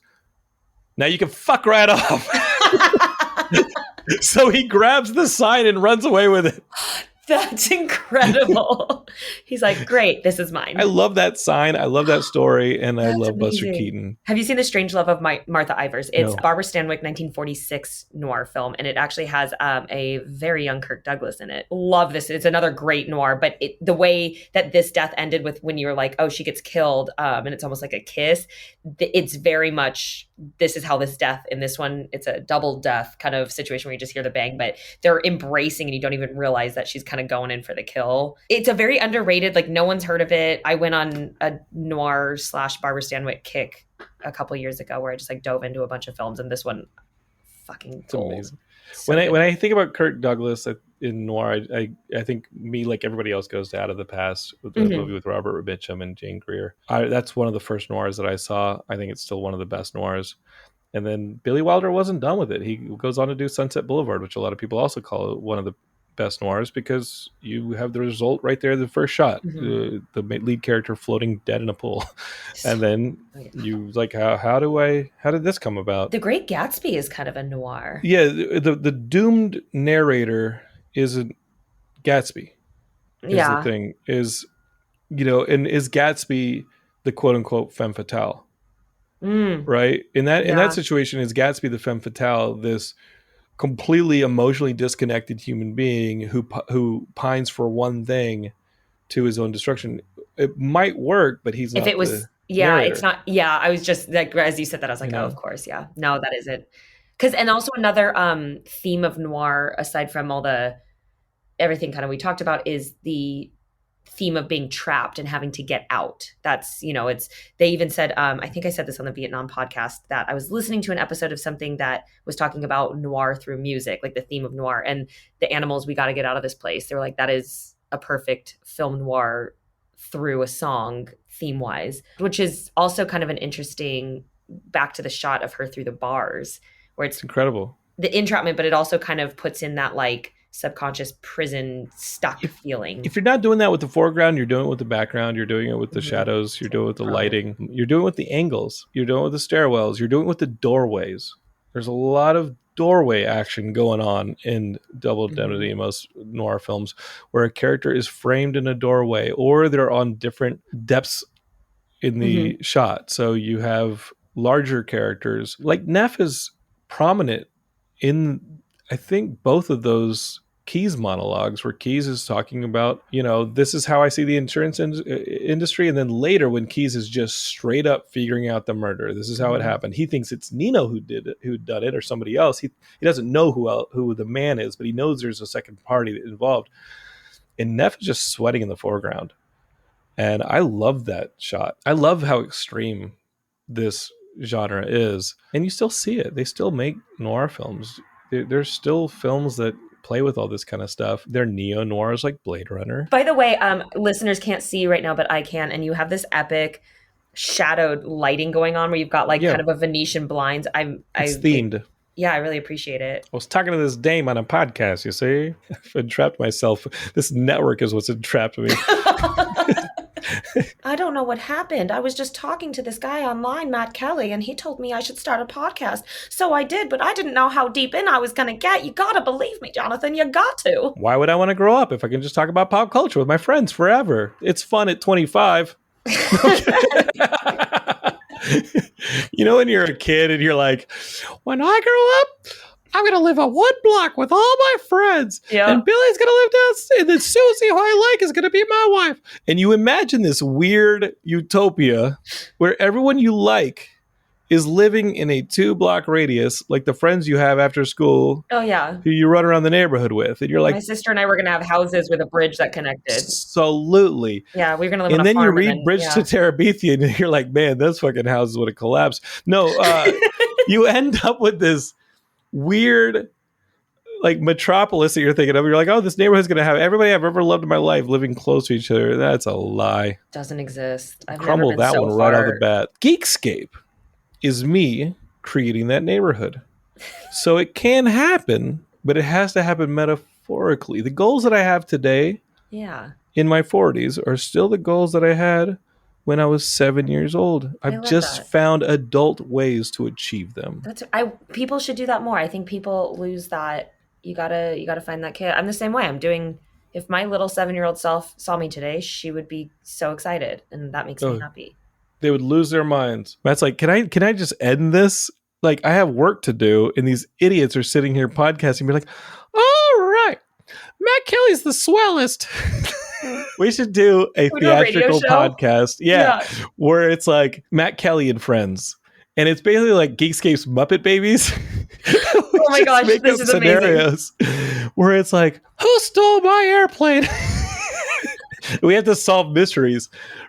"Now you can fuck right off." So he grabs the sign and runs away with it. That's incredible. He's like, great, this is mine. I love that sign. I love that story. And I love amazing. Buster Keaton. Have you seen The Strange Love of Martha Ivers? It's No. Barbara Stanwyck, 1946 noir film. And it actually has a very young Kirk Douglas in it. Love this. It's another great noir. But the way that this death ended with when you were like, oh, she gets killed. And it's almost like a kiss. It's very much, this is how this death in this one, it's a double death kind of situation where you just hear the bang, but they're embracing and you don't even realize that she's kind of going in for the kill. It's a very underrated, like no one's heard of it. I went on a noir / Barbara Stanwyck kick a couple years ago where I just like dove into a bunch of films, and this one fucking gold. Amazing. So When I think about Kirk Douglas in noir, I think me, like everybody else, goes to Out of the Past, with the movie with Robert Mitchum and Jane Greer. That's one of the first noirs that I saw. I think it's still one of the best noirs. And then Billy Wilder wasn't done with it. He goes on to do Sunset Boulevard, which a lot of people also call one of the best noirs, because you have the result right there, the first shot, the lead character floating dead in a pool. And then you like, how did this come about? The Great Gatsby is kind of a noir. Yeah, the doomed narrator isn't Gatsby. Is the thing is, and is Gatsby the quote unquote femme fatale? Right? In that situation, is Gatsby the femme fatale, this completely emotionally disconnected human being who pines for one thing to his own destruction? It might work, but he's not. If it was, narrator. It's not. Yeah, I was just like, as you said that, I was like, oh, of course, yeah. No, that isn't. And also another theme of noir, aside from all the everything kind of we talked about, is the theme of being trapped and having to get out. That's, they even said, I think I said this on the Vietnam podcast, that I was listening to an episode of something that was talking about noir through music, like the theme of noir and the animals, we got to get out of this place. They were like, that is a perfect film noir through a song theme wise, which is also kind of an interesting back to the shot of her through the bars, where it's incredible, the entrapment, but it also kind of puts in that like subconscious prison stuck feeling. If you're not doing that with the foreground, you're doing it with the background, you're doing it with the shadows, you're doing it with the lighting, you're doing it with the angles, you're doing it with the stairwells, you're doing it with the doorways. There's a lot of doorway action going on in Double Indemnity in most noir films, where a character is framed in a doorway or they're on different depths in the shot. So you have larger characters. Like Neff is prominent in, I think, both of those Keyes monologues, where Keyes is talking about, this is how I see the insurance industry. And then later, when Keyes is just straight up figuring out the murder, this is how it happened. He thinks it's Nino who'd done it, or somebody else. He doesn't know who the man is, but he knows there's a second party involved. And Neff is just sweating in the foreground. And I love that shot. I love how extreme this genre is. And you still see it. They still make noir films. There's still films that play with all this kind of stuff. They're neo-noirs like Blade Runner. By the way, listeners can't see right now, but I can. And you have this epic shadowed lighting going on where you've got kind of a Venetian blinds. It's themed. Yeah, I really appreciate it. I was talking to this dame on a podcast, you see? I've entrapped myself. This network is what's entrapped me. I don't know what happened. I was just talking to this guy online, Matt Kelly, and he told me I should start a podcast. So I did, but I didn't know how deep in I was going to get. You got to believe me, Jonathan. You got to. Why would I want to grow up if I can just talk about pop culture with my friends forever? It's fun at 25. You know, when you're a kid and you're like, when I grow up, I'm going to live on one block with all my friends. Yeah. And Billy's going to live downstairs. And then Susie, who I like, is going to be my wife. And you imagine this weird utopia where everyone you like is living in a 2-block radius, like the friends you have after school. Oh, yeah. Who you run around the neighborhood with. And you're like, my sister and I were going to have houses with a bridge that connected. Absolutely. Yeah, we were going to live on and a then farm. you read Bridge to Terabithia and you're like, man, those fucking houses would have collapsed. No, you end up with this weird like metropolis that you're thinking of. You're like, oh, this neighborhood's going to have everybody I've ever loved in my life living close to each other. That's a lie. Doesn't exist. I've Crumble never been that so one far. right out of the bat. Geekscape is me creating that neighborhood. So it can happen, but it has to happen metaphorically. The goals that I have today in my 40s are still the goals that I had when I was 7 years old. I've just found adult ways to achieve them. People should do that more. I think people lose that. You gotta find that kid. I'm the same way. If my little 7-year-old self saw me today, she would be so excited, and that makes me happy. They would lose their minds. Matt's like, can I just end this? Like, I have work to do, and these idiots are sitting here podcasting and be like, all right, Matt Kelly's the swellest. We should do a theatrical podcast. Yeah, where it's like Matt Kelly and friends. And it's basically like Geekscape's Muppet Babies. Oh my gosh, this is scenarios amazing. Where it's like, who stole my airplane? We have to solve mysteries,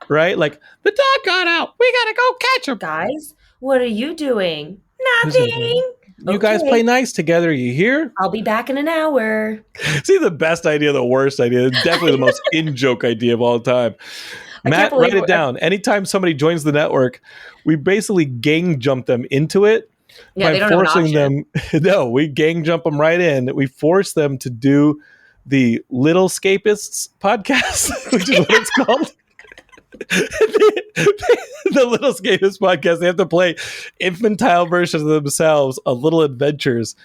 right? Like, the dog got out. We got to go catch him. Guys, what are you doing? Nothing. You guys play nice together, you hear? I'll be back in an hour. See, the best idea, the worst idea. Definitely the most in-joke idea of all time. Matt, write it down. Anytime somebody joins the network, we basically gang jump them into it. Yeah, they don't forcing have an them. No, we gang jump them right in. We force them to do the Little Scapists podcast, which is what it's called. The Little Scapists podcast. They have to play infantile versions of themselves of little adventures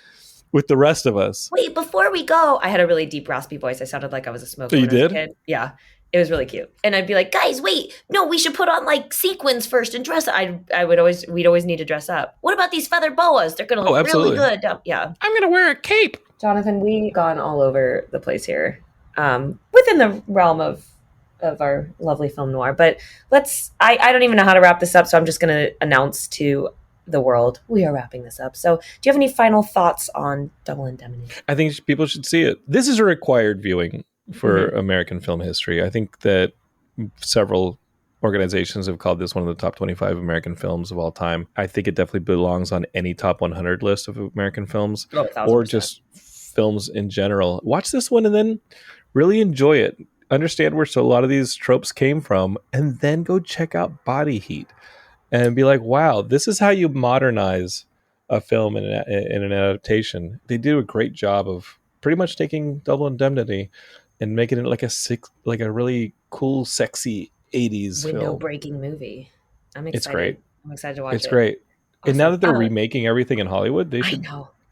with the rest of us. Wait, before we go, I had a really deep, raspy voice. I sounded like I was a smoker. You did? Kid. Yeah. It was really cute. And I'd be like, guys, wait, no, we should put on like sequins first and dress up. We'd always need to dress up. What about these feather boas? They're going to look really good. Yeah. I'm going to wear a cape. Jonathan, we've gone all over the place here within the realm of our lovely film noir. But I don't even know how to wrap this up. So I'm just going to announce to the world, we are wrapping this up. So do you have any final thoughts on Double Indemnity? I think people should see it. This is a required viewing for American film history. I think that several organizations have called this one of the top 25 American films of all time. I think it definitely belongs on any top 100 list of American films, or just films in general. Watch this one and then really enjoy it. Understand where a lot of these tropes came from, and then go check out Body Heat and be like, wow, this is how you modernize a film in an adaptation. They do a great job of pretty much taking Double Indemnity and making it like a really cool, sexy 80s window-breaking movie. I'm excited. It's great. I'm excited to watch it. It's great. Awesome. And now that they're remaking everything in Hollywood, they should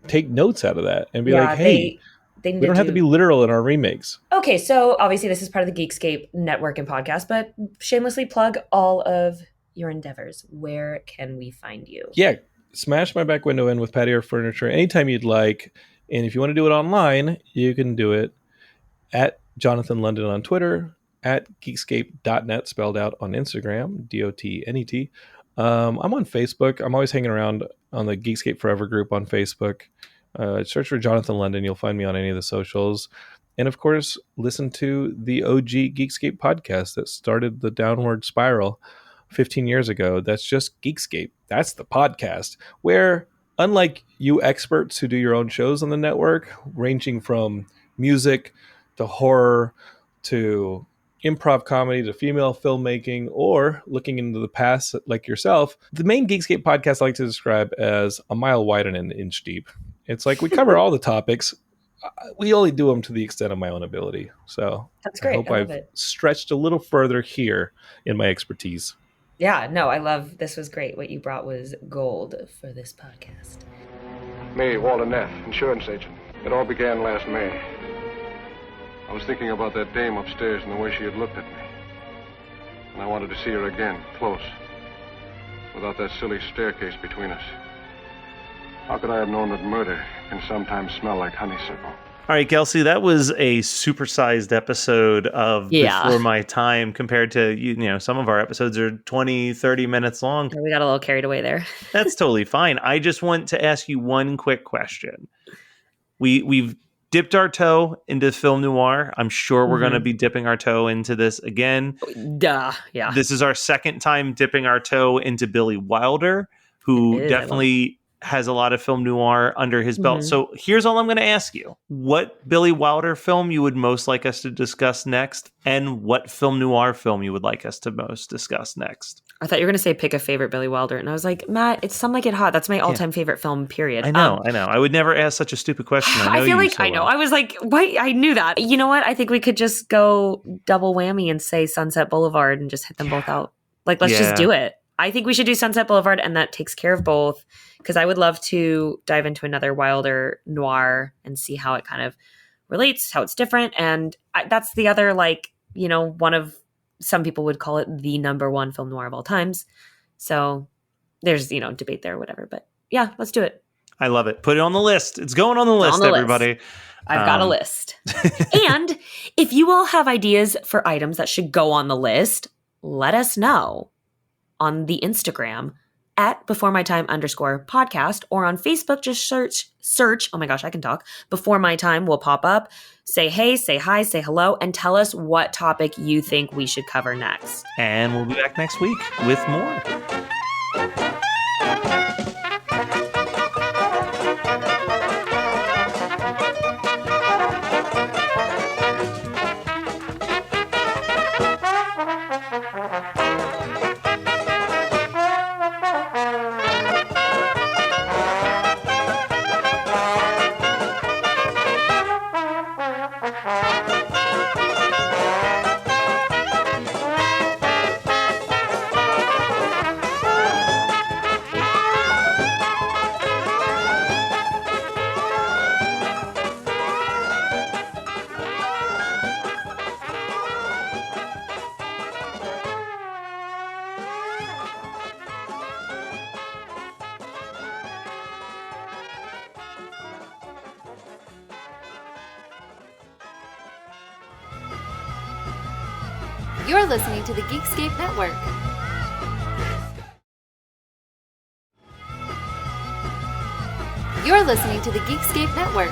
take notes out of that and be like, hey, we don't have to be literal in our remakes. Okay, so obviously this is part of the Geekscape network and podcast, but shamelessly plug all of your endeavors. Where can we find you? Yeah, smash my back window in with patio furniture anytime you'd like. And if you want to do it online, you can do it at Jonathan London on Twitter, at geekscape.net spelled out on Instagram, DOTNET. I'm on Facebook. I'm always hanging around on the Geekscape Forever group on Facebook. Search for Jonathan London. You'll find me on any of the socials. And of course, listen to the OG Geekscape podcast that started the downward spiral 15 years ago. That's just Geekscape. That's the podcast where, unlike you experts who do your own shows on the network, ranging from music to horror to improv comedy to female filmmaking, or looking into the past like yourself, the main Geekscape podcast I like to describe as a mile wide and an inch deep. It's like we cover all the topics. We only do them to the extent of my own ability. So that's great. I hope I've stretched a little further here in my expertise. Yeah, no, I love, this was great. What you brought was gold for this podcast. Me, Walter Neff, insurance agent. It all began last May. I was thinking about that dame upstairs and the way she had looked at me. And I wanted to see her again, close, without that silly staircase between us. How could I have known that murder can sometimes smell like honeysuckle? All right, Kelsey, that was a supersized episode of Before My Time compared to, some of our episodes are 20, 30 minutes long. We got a little carried away there. That's totally fine. I just want to ask you one quick question. We've dipped our toe into film noir. I'm sure we're going to be dipping our toe into this again. Duh, yeah. This is our second time dipping our toe into Billy Wilder, who definitely has a lot of film noir under his belt. So here's all I'm going to ask you. What Billy Wilder film you would most like us to discuss next, and what film noir film you would like us to most discuss next? I thought you were going to say pick a favorite Billy Wilder, and I was like, Matt, it's Some Like It Hot. That's my all-time favorite film, period. I know. I would never ask such a stupid question. I feel like I know. I was like, why? I knew that. You know what? I think we could just go double whammy and say Sunset Boulevard and just hit them both out. Like, let's just do it. I think we should do Sunset Boulevard, and that takes care of both, because I would love to dive into another Wilder noir and see how it kind of relates, how it's different. And that's the other, one of, some people would call it the number one film noir of all times. So there's, debate there or whatever. But yeah, let's do it. I love it. Put it on the list. It's going on the list, everybody. I've got a list. And if you all have ideas for items that should go on the list, let us know on the Instagram at @BeforeMyTime_podcast, or on Facebook, just search, oh my gosh, I can talk, Before My Time will pop up. Say hey, say hi, say hello, and tell us what topic you think we should cover next. And we'll be back next week with more. You're listening to the Geekscape Network. You're listening to the Geekscape Network.